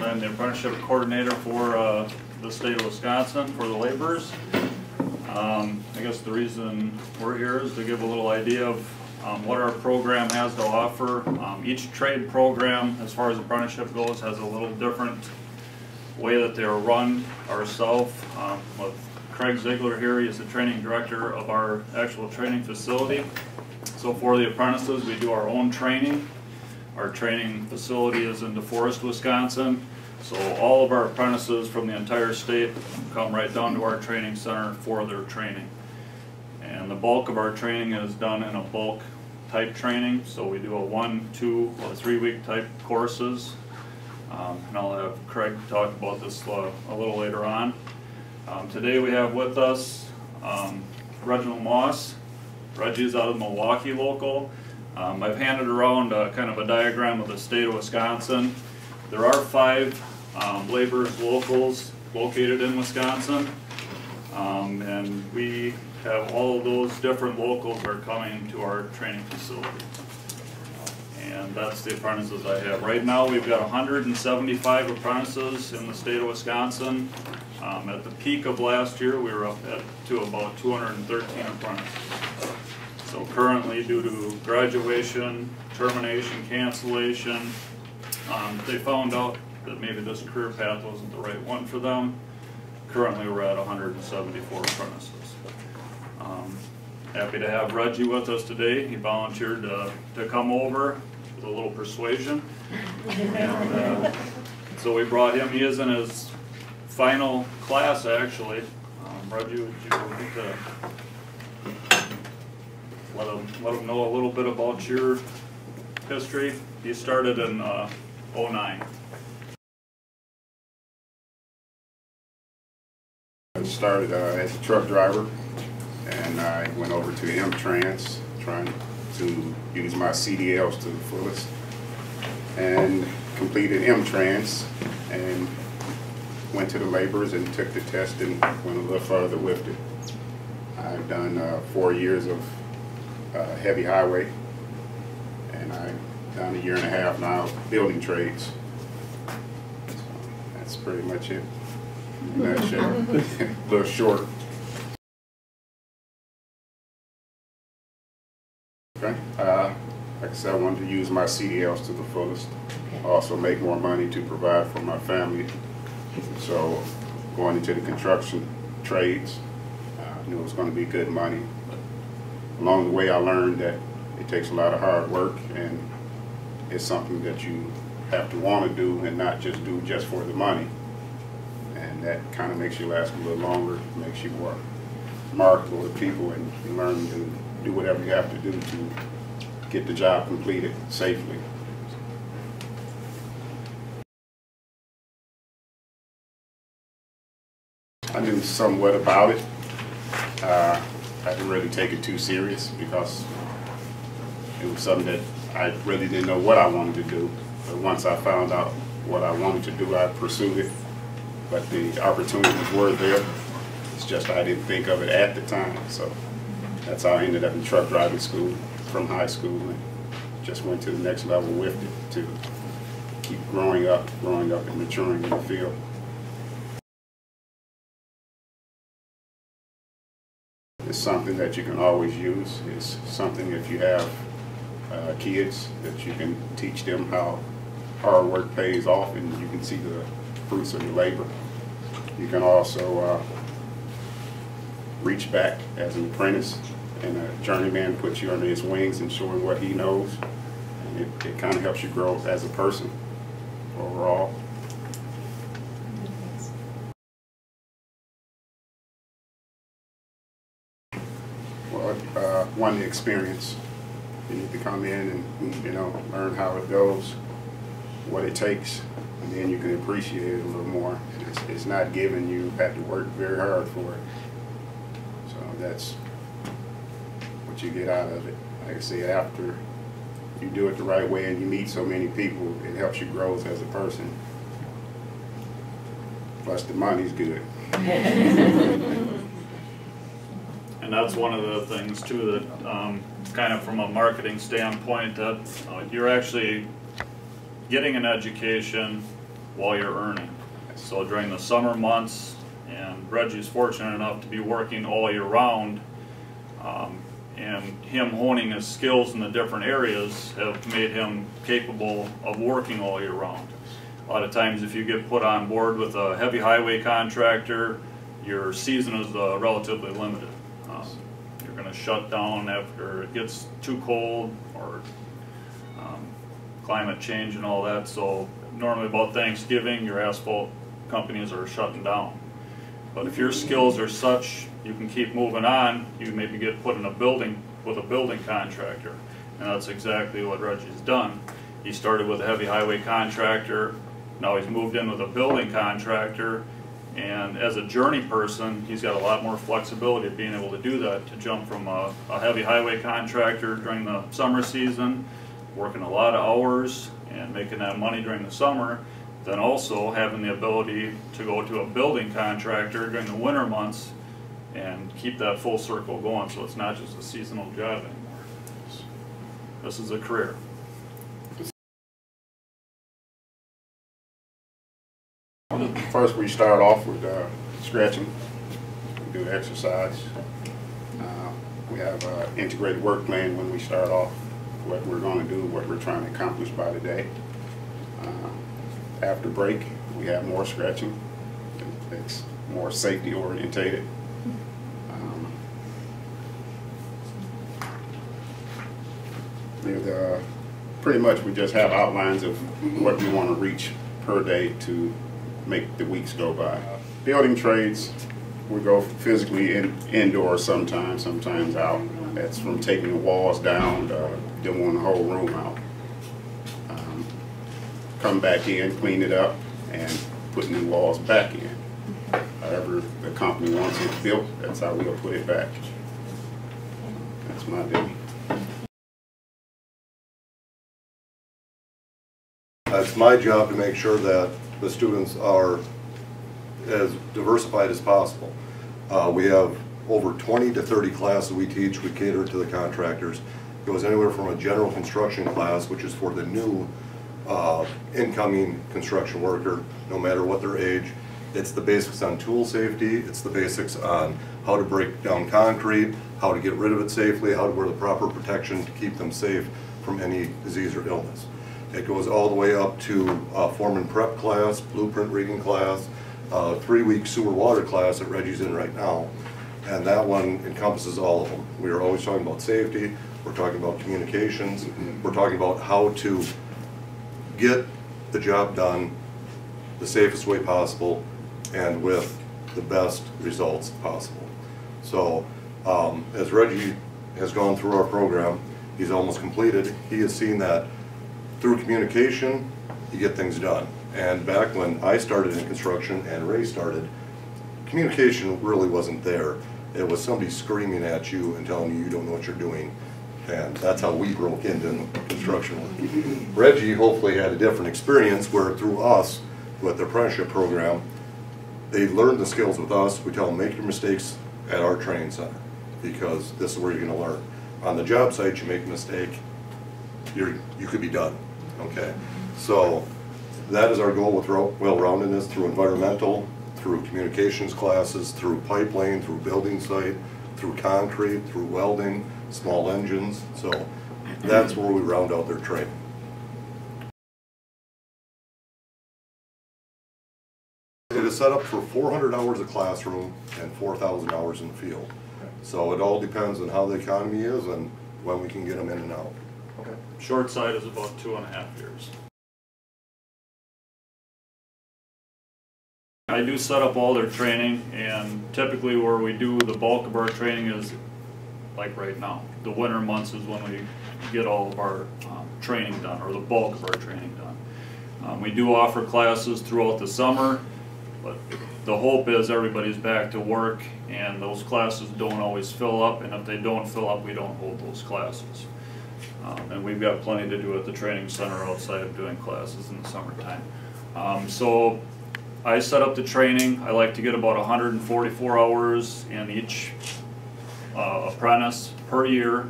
and I'm the apprenticeship coordinator for the state of Wisconsin for the laborers. I guess the reason we're here is to give a little idea of what our program has to offer. Each trade program, as far as apprenticeship goes, has a little different way that they're run ourselves. With Craig Ziegler here, he is the training director of our actual training facility. So for the apprentices, we do our own training. Our training facility is in DeForest, Wisconsin. So all of our apprentices from the entire state come right down to our training center for their training. And the bulk of our training is done in a bulk type training. So we do a 1, 2, or 3 week type courses. And I'll have Craig talk about this a little later on. Today we have with us Reginald Moss. Reggie's out of Milwaukee local. I've handed around kind of a diagram of the state of Wisconsin. There are 5 laborers locals located in Wisconsin, and we have all of those different locals are coming to our training facility. And that's the apprentices I have. Right now we've got 175 apprentices in the state of Wisconsin. At the peak of last year we were up to about 213 apprentices. So currently, due to graduation, termination, cancellation, they found out that maybe this career path wasn't the right one for them. Currently we're at 174 apprentices. Happy to have Reggie with us today. He volunteered to come over with a little persuasion. And, so we brought him. He is in his final class actually. Reggie, would you like to let them know a little bit about your history? You started in 09. I started as a truck driver, and I went over to M-Trans, trying to use my CDLs to the fullest, and completed M-Trans, and went to the laborers and took the test and went a little further with it. I've done 4 years of heavy highway, and I've done 1.5 years now building trades. So that's pretty much it in a nutshell. A little short. Okay. Like I said, I wanted to use my CDLs to the fullest. Also make more money to provide for my family. So going into the construction trades, I knew it was going to be good money. Along the way I learned that it takes a lot of hard work, and it's something that you have to want to do and not just do just for the money. And that kind of makes you last a little longer, makes you more marketable to people, and you learn to do whatever you have to do to get the job completed safely. I knew somewhat about it. I didn't really take it too serious because it was something that I really didn't know what I wanted to do. But once I found out what I wanted to do, I pursued it. But the opportunities were there. It's just I didn't think of it at the time. So that's how I ended up in truck driving school from high school, and just went to the next level with it to keep growing up and maturing in the field. It's something that you can always use. It's something, if you have kids, that you can teach them how hard work pays off, and you can see the fruits of your labor. You can also reach back as an apprentice, and a journeyman puts you under his wings and show him what he knows, and it kind of helps you grow as a person overall. One, the experience. You need to come in and learn how it goes, what it takes, and then you can appreciate it a little more. It's not given. You have to work very hard for it. So that's what you get out of it. Like I say, after you do it the right way and you meet so many people, it helps you grow as a person. Plus the money's good. And that's one of the things too that kind of from a marketing standpoint, that you're actually getting an education while you're earning. So during the summer months, and Reggie's fortunate enough to be working all year round, and him honing his skills in the different areas have made him capable of working all year round. A lot of times if you get put on board with a heavy highway contractor, your season is relatively limited. You're going to shut down after it gets too cold or climate change and all that. So normally about Thanksgiving, your asphalt companies are shutting down. But if your skills are such you can keep moving on, you maybe get put in a building with a building contractor. And that's exactly what Reggie's done. He started with a heavy highway contractor, now he's moved in with a building contractor, and as a journey person, he's got a lot more flexibility of being able to do that, to jump from a heavy highway contractor during the summer season, working a lot of hours and making that money during the summer, then also having the ability to go to a building contractor during the winter months and keep that full circle going, so it's not just a seasonal job anymore. This is a career. First, we start off with stretching. We do exercise. We have an integrated work plan when we start off, what we're going to do, what we're trying to accomplish by the day. After break, we have more stretching. It's more safety orientated. Pretty much we just have outlines of what we want to reach per day to make the weeks go by. Building trades, we go physically indoors sometimes out. That's from taking the walls down, doing the whole room out. Come back in, clean it up, and put new walls back in. However the company wants it built, that's how we'll put it back. That's my duty. It's my job to make sure that the students are as diversified as possible. We have over 20 to 30 classes we teach. We cater to the contractors. It goes anywhere from a general construction class, which is for the new incoming construction worker, no matter what their age. It's the basics on tool safety. It's the basics on how to break down concrete, how to get rid of it safely, how to wear the proper protection to keep them safe from any disease or illness. It goes all the way up to foreman prep class, blueprint reading class, 3-week sewer water class that Reggie's in right now. And that one encompasses all of them. We are always talking about safety, we're talking about communications, we're talking about how to get the job done the safest way possible and with the best results possible. So as Reggie has gone through our program, he's almost completed, he has seen that through communication, you get things done. And back when I started in construction and Ray started, communication really wasn't there. It was somebody screaming at you and telling you don't know what you're doing. And that's how we broke into construction work. Reggie hopefully had a different experience where through us, with the apprenticeship program, they learned the skills with us. We tell them make your mistakes at our training center because this is where you're going to learn. On the job site, you make a mistake, you could be done. Okay, so that is our goal with well-roundedness through environmental, through communications classes, through pipe laying, through building site, through concrete, through welding, small engines. So that's where we round out their training. It is set up for 400 hours of classroom and 4,000 hours in the field. So it all depends on how the economy is and when we can get them in and out. Okay. Short side is about 2.5 years. I do set up all their training, and typically where we do the bulk of our training is like right now. The winter months is when we get all of our training done, or the bulk of our training done. We do offer classes throughout the summer, but the hope is everybody's back to work, and those classes don't always fill up, and if they don't fill up, we don't hold those classes. And we've got plenty to do at the training center outside of doing classes in the summertime. So I set up the training. I like to get about 144 hours in each apprentice per year,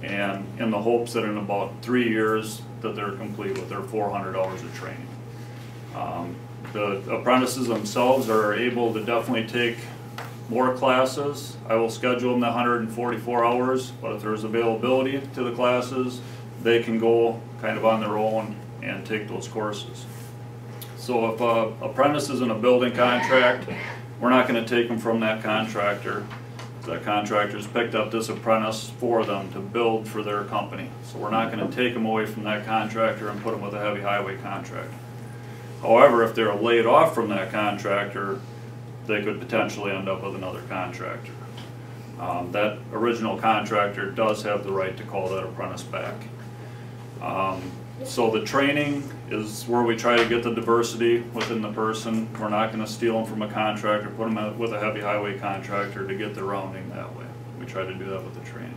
and in the hopes that in about 3 years that they're complete with their 400 hours of training. The apprentices themselves are able to definitely take more classes. I will schedule them the 144 hours, but if there's availability to the classes, they can go kind of on their own and take those courses. So if an apprentice is in a building contract, we're not going to take them from that contractor. That contractor's picked up this apprentice for them to build for their company. So we're not going to take them away from that contractor and put them with a heavy highway contractor. However, if they're laid off from that contractor, they could potentially end up with another contractor. That original contractor does have the right to call that apprentice back. So the training is where we try to get the diversity within the person. We're not going to steal them from a contractor, put them with a heavy highway contractor to get the rounding that way. We try to do that with the training.